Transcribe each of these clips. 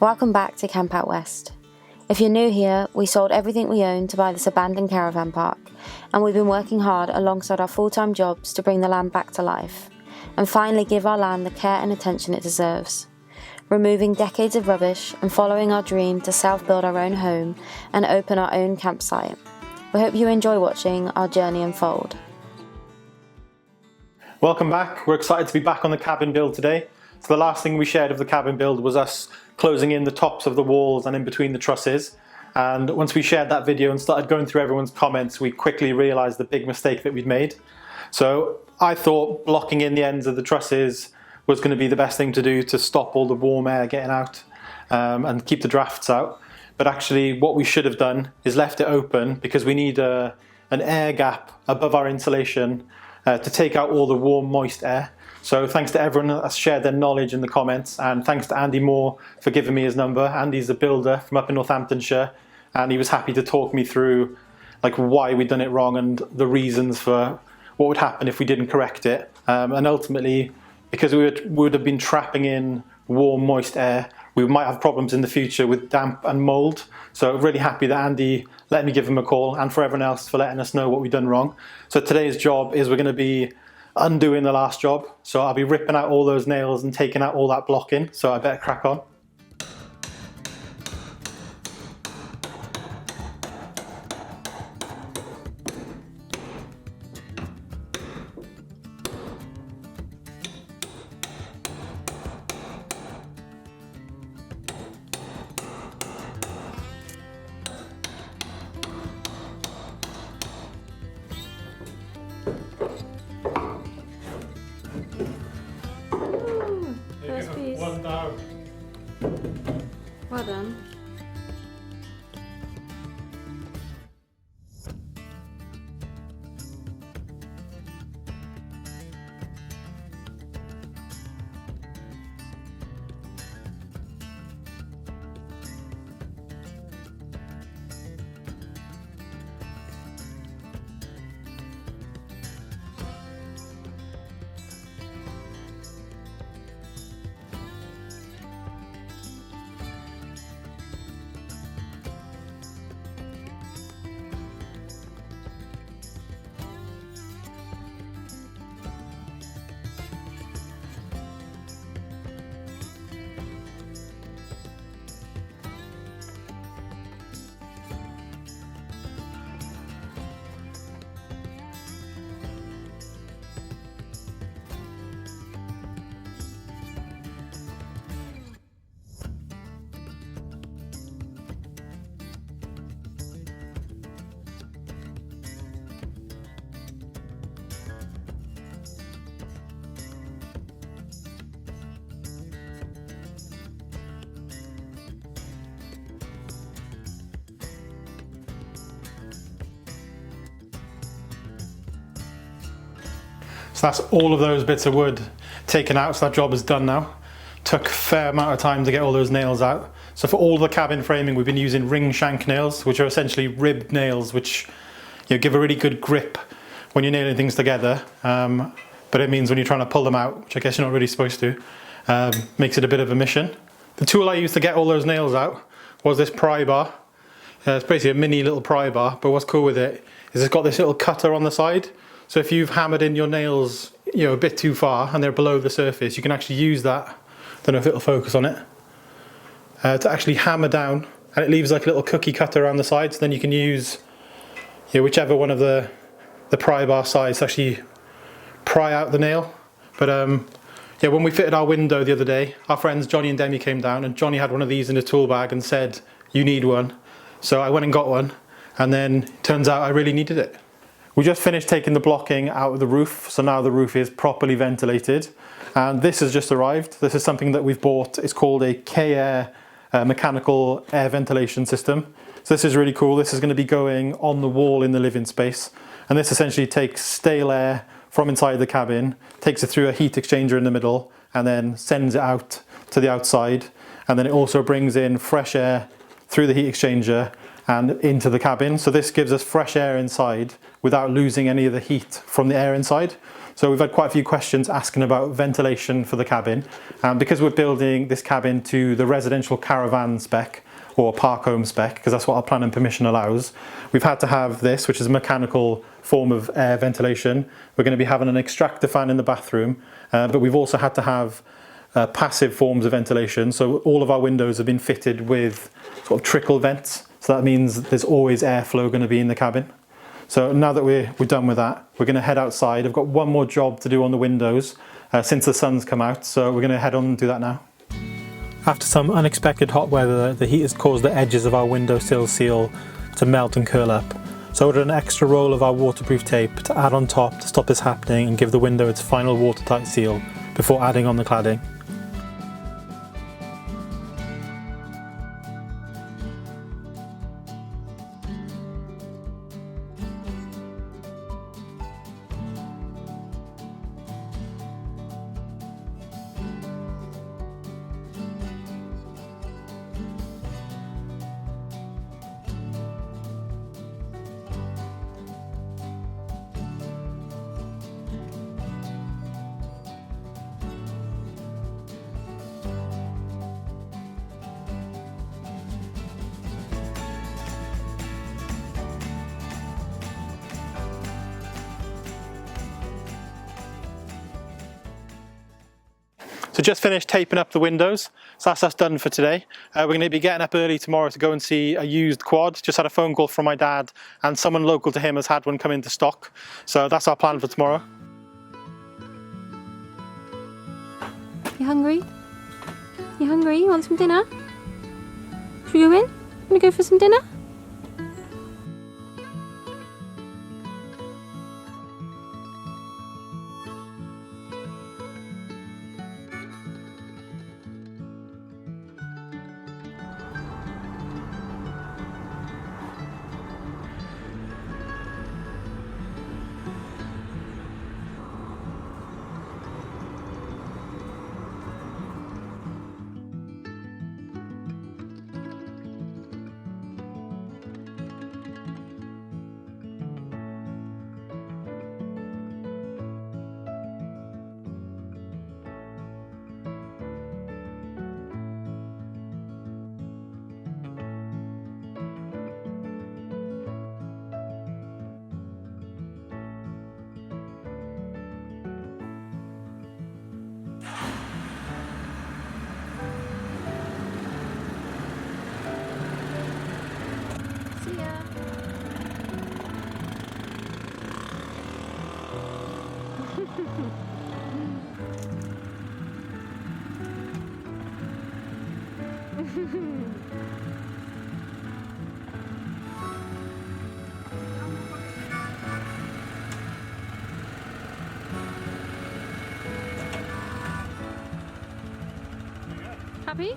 Welcome back to Camp Out West. If you're new here, we sold everything we own to buy this abandoned caravan park, and we've been working hard alongside our full-time jobs to bring the land back to life, and finally give our land the care and attention it deserves. Removing decades of rubbish and following our dream to self-build our own home and open our own campsite. We hope you enjoy watching our journey unfold. Welcome back. We're excited to be back on the cabin build today. So the last thing we shared of the cabin build was us closing in the tops of the walls and in between the trusses. And once we shared that video and started going through everyone's comments, we quickly realized the big mistake that we'd made. So I thought blocking in the ends of the trusses was going to be the best thing to do to stop all the warm air getting out and keep the drafts out. But actually what we should have done is left it open, because we need an air gap above our insulation to take out all the warm, moist air. So thanks to everyone that's shared their knowledge in the comments, and thanks to Andy Moore for giving me his number. Andy's a builder from up in Northamptonshire, and he was happy to talk me through like why we'd done it wrong and the reasons for what would happen if we didn't correct it. And ultimately, because we would have been trapping in warm, moist air, we might have problems in the future with damp and mold. So really happy that Andy let me give him a call, and for everyone else for letting us know what we've done wrong. So today's job is we're going to be undoing the last job. So I'll be ripping out all those nails and taking out all that blocking. So I better crack on. First piece. One down. Well done. So that's all of those bits of wood taken out, so that job is done now. Took a fair amount of time to get all those nails out. So for all the cabin framing, we've been using ring shank nails, which are essentially ribbed nails, which give a really good grip when you're nailing things together. But it means when you're trying to pull them out, which I guess you're not really supposed to, makes it a bit of a mission. The tool I used to get all those nails out was this pry bar. It's basically a mini little pry bar, but what's cool with it is it's got this little cutter on the side. So if you've hammered in your nails, a bit too far and they're below the surface, you can actually use that, don't know if it'll focus on it, to actually hammer down, and it leaves like a little cookie cutter around the side, so then you can use whichever one of the pry bar sides to actually pry out the nail. But when we fitted our window the other day, our friends Johnny and Demi came down, and Johnny had one of these in a tool bag and said, "You need one." So I went and got one, and then it turns out I really needed it. We just finished taking the blocking out of the roof, so now the roof is properly ventilated. And this has just arrived. This is something that we've bought. It's called a K-Air mechanical air ventilation system. So this is really cool. This is going to be going on the wall in the living space. And this essentially takes stale air from inside the cabin, takes it through a heat exchanger in the middle, and then sends it out to the outside. And then it also brings in fresh air through the heat exchanger and into the cabin. So this gives us fresh air inside without losing any of the heat from the air inside. So we've had quite a few questions asking about ventilation for the cabin. Because we're building this cabin to the residential caravan spec, or park home spec, because that's what our planning permission allows, we've had to have this, which is a mechanical form of air ventilation. We're going to be having an extractor fan in the bathroom, but we've also had to have passive forms of ventilation. So all of our windows have been fitted with sort of trickle vents. So that means there's always airflow going to be in the cabin. So now that we're done with that, we're going to head outside. I've got one more job to do on the windows since the sun's come out, so we're going to head on and do that now. After some unexpected hot weather, the heat has caused the edges of our windowsill seal to melt and curl up. So I ordered an extra roll of our waterproof tape to add on top to stop this happening and give the window its final watertight seal before adding on the cladding. So just finished taping up the windows, so that's us done for today. We're going to be getting up early tomorrow to go and see a used quad. Just had a phone call from my dad, and someone local to him has had one come into stock. So that's our plan for tomorrow. You hungry? You hungry? You want some dinner? Should we go in? Want to go for some dinner? Happy?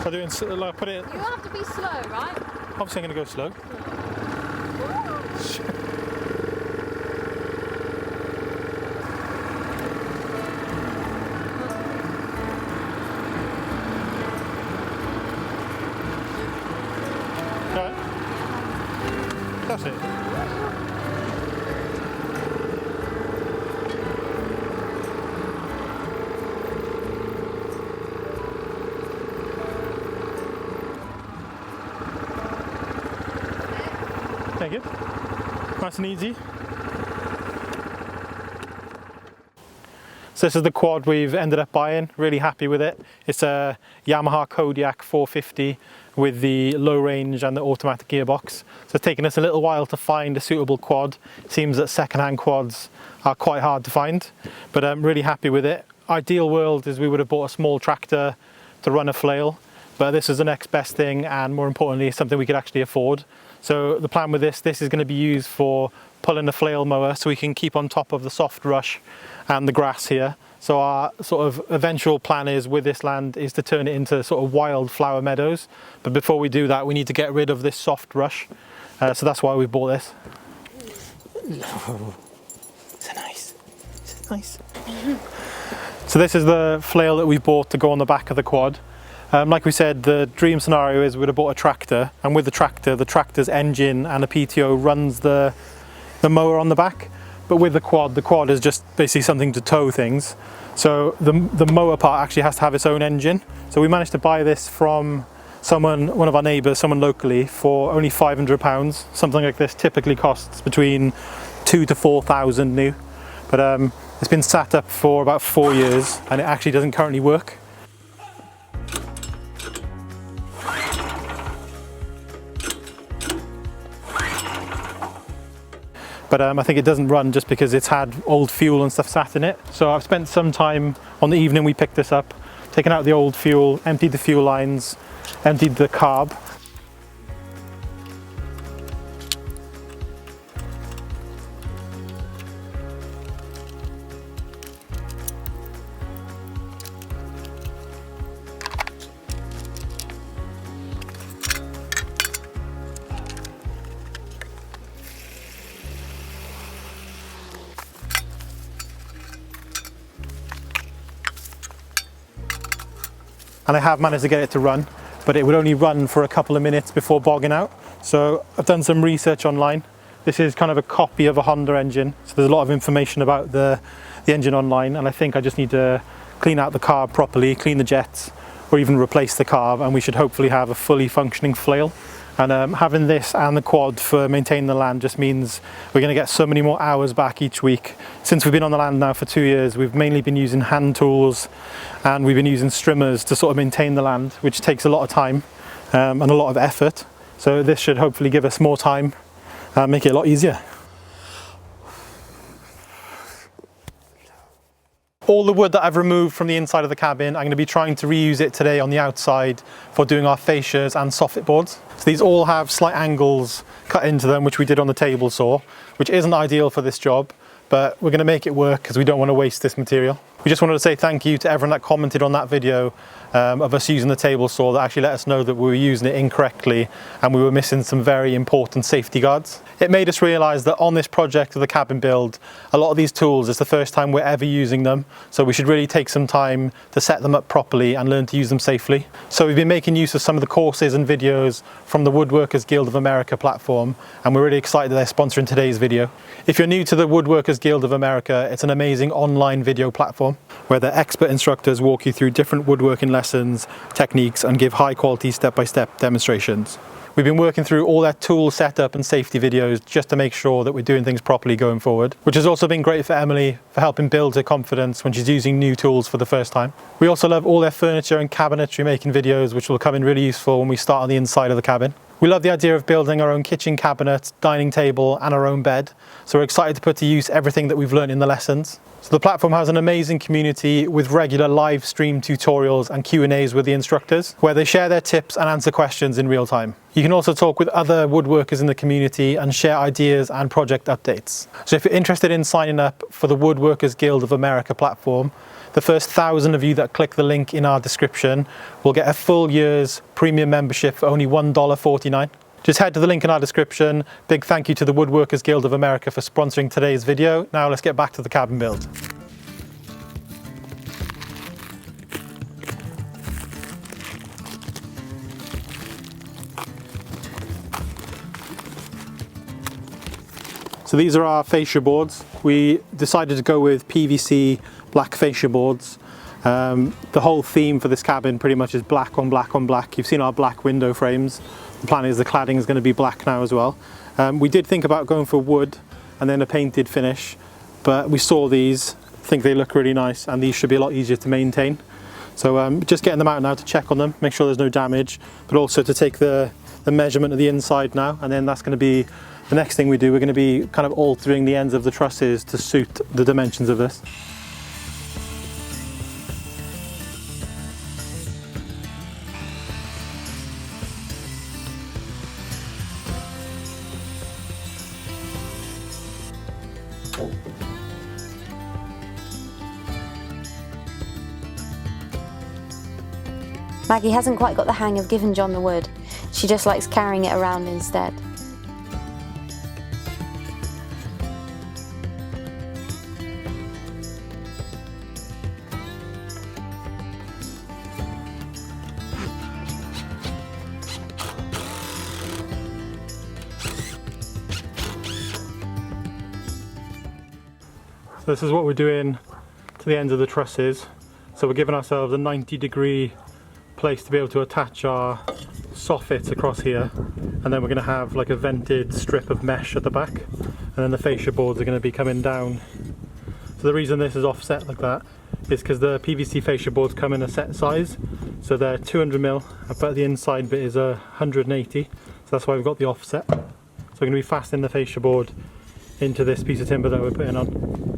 So doing, like, put it. You have to be slow, right? Obviously, I'm going to go slow. Right. That's it. Thank you. Nice and easy. So this is the quad we've ended up buying. Really happy with it. It's a Yamaha Kodiak 450 with the low range and the automatic gearbox. So it's taken us a little while to find a suitable quad. It seems that second-hand quads are quite hard to find, but I'm really happy with it. Ideal world is we would have bought a small tractor to run a flail, but this is the next best thing, and more importantly, something we could actually afford. So the plan with this is going to be used for pulling a flail mower so we can keep on top of the soft rush and the grass here. So our sort of eventual plan is with this land is to turn it into sort of wild flower meadows. But before we do that, we need to get rid of this soft rush. So that's why we bought this. It's nice. It's nice. So this is the flail that we bought to go on the back of the quad. Like we said, the dream scenario is we'd have bought a tractor, and with the tractor's engine and a PTO runs the mower on the back. But with the quad is just basically something to tow things. So the mower part actually has to have its own engine. So we managed to buy this from one of our neighbours, someone locally, for only £500. Something like this typically costs between 2,000 to 4,000 new. But it's been sat up for about 4 years and it actually doesn't currently work. But I think it doesn't run just because it's had old fuel and stuff sat in it. So I've spent some time on the evening we picked this up, taken out the old fuel, emptied the fuel lines, emptied the carb. And I have managed to get it to run, but it would only run for a couple of minutes before bogging out. So I've done some research online. This is kind of a copy of a Honda engine, so there's a lot of information about the engine online, and I think I just need to clean out the carb properly, clean the jets, or even replace the carb, and we should hopefully have a fully functioning flail. And having this and the quad for maintaining the land just means we're going to get so many more hours back each week. Since we've been on the land now for 2 years, we've mainly been using hand tools and we've been using strimmers to sort of maintain the land, which takes a lot of time and a lot of effort. So this should hopefully give us more time and make it a lot easier. All the wood that I've removed from the inside of the cabin, I'm going to be trying to reuse it today on the outside for doing our fascias and soffit boards. So these all have slight angles cut into them, which we did on the table saw, which isn't ideal for this job, but we're going to make it work because we don't want to waste this material. We just wanted to say thank you to everyone that commented on that video of us using the table saw, that actually let us know that we were using it incorrectly and we were missing some very important safety guards. It made us realise that on this project of the cabin build, a lot of these tools is the first time we're ever using them, so we should really take some time to set them up properly and learn to use them safely. So we've been making use of some of the courses and videos from the Woodworkers Guild of America platform, and we're really excited that they're sponsoring today's video. If you're new to the Woodworkers Guild of America, it's an amazing online video platform where the expert instructors walk you through different woodworking lessons, techniques, and give high quality step-by-step demonstrations. We've been working through all their tool setup and safety videos just to make sure that we're doing things properly going forward, which has also been great for Emilie for helping build her confidence when she's using new tools for the first time. We also love all their furniture and cabinetry making videos, which will come in really useful when we start on the inside of the cabin. We love the idea of building our own kitchen cabinet, dining table and our own bed, so we're excited to put to use everything that we've learned in the lessons. So the platform has an amazing community with regular live stream tutorials and Q&As with the instructors, where they share their tips and answer questions in real time. You can also talk with other woodworkers in the community and share ideas and project updates. So if you're interested in signing up for the Woodworkers Guild of America platform, the first 1,000 of you that click the link in our description will get a full year's premium membership for only $1.49. Just head to the link in our description. Big thank you to the Woodworkers Guild of America for sponsoring today's video. Now let's get back to the cabin build. So these are our fascia boards. We decided to go with PVC black fascia boards. The whole theme for this cabin pretty much is black on black on black. You've seen our black window frames. The plan is the cladding is going to be black now as well. We did think about going for wood and then a painted finish, but we saw these, think they look really nice, and these should be a lot easier to maintain. So just getting them out now to check on them, make sure there's no damage, but also to take the measurement of the inside now, and then that's going to be the next thing we do. We're going to be kind of altering the ends of the trusses to suit the dimensions of this. Maggie hasn't quite got the hang of giving John the wood. She just likes carrying it around instead. So this is what we're doing to the ends of the trusses. So we're giving ourselves a 90-degree place to be able to attach our soffits across here, and then we're going to have like a vented strip of mesh at the back, and then the fascia boards are going to be coming down. So the reason this is offset like that is because the PVC fascia boards come in a set size, so they're 200mm, but the inside bit is 180, so that's why we've got the offset. So we're going to be fastening the fascia board into this piece of timber that we're putting on.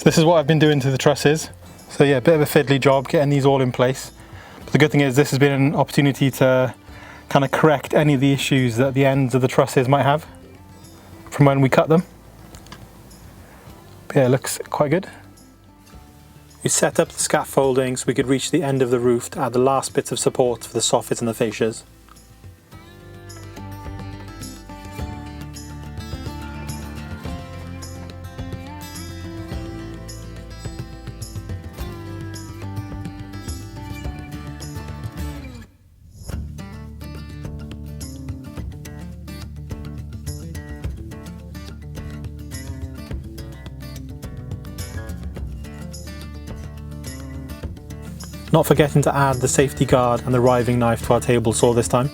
This is what I've been doing to the trusses. So yeah, a bit of a fiddly job getting these all in place. But the good thing is this has been an opportunity to kind of correct any of the issues that the ends of the trusses might have from when we cut them. But yeah, it looks quite good. We set up the scaffolding so we could reach the end of the roof to add the last bits of support for the soffits and the fascias. Not forgetting to add the safety guard and the riving knife to our table saw this time.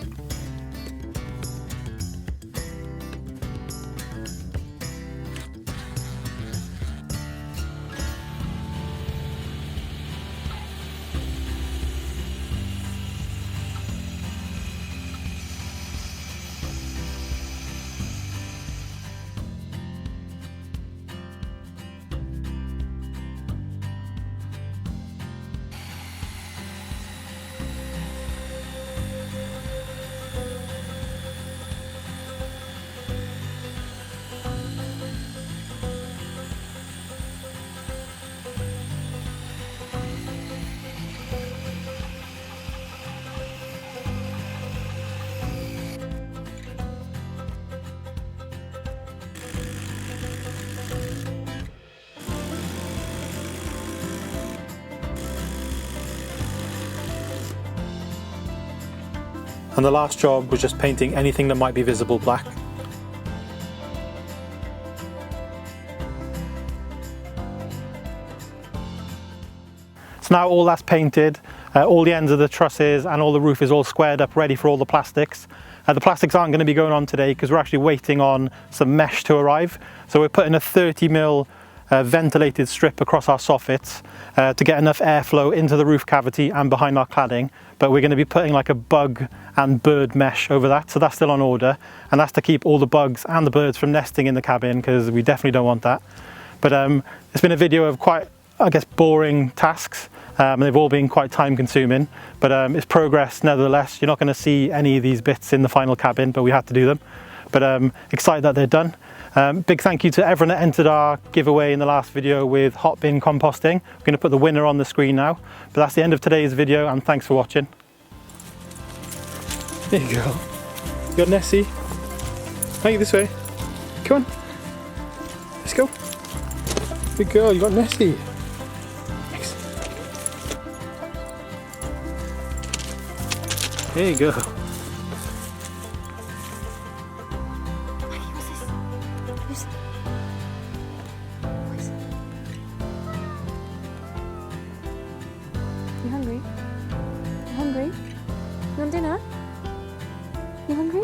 And the last job was just painting anything that might be visible black. So now all that's painted, all the ends of the trusses and all the roof is all squared up, ready for all the plastics. The plastics aren't going to be going on today because we're actually waiting on some mesh to arrive. So we're putting a 30mm ventilated strip across our soffits to get enough airflow into the roof cavity and behind our cladding. But we're going to be putting like a bug and bird mesh over that, so that's still on order, and that's to keep all the bugs and the birds from nesting in the cabin, because we definitely don't want that. But it's been a video of quite, I guess, boring tasks. They've all been quite time consuming, but it's progress nevertheless. You're not going to see any of these bits in the final cabin, but we had to do them. But excited that they're done. Big thank you to everyone that entered our giveaway in the last video with hot bin composting. We're going to put the winner on the screen now. But that's the end of today's video, and thanks for watching. There you go. You got Nessie. Hang it this way. Come on. Let's go. Good girl, you got Nessie. Thanks. There you go. You hungry? You hungry? You want dinner? You hungry?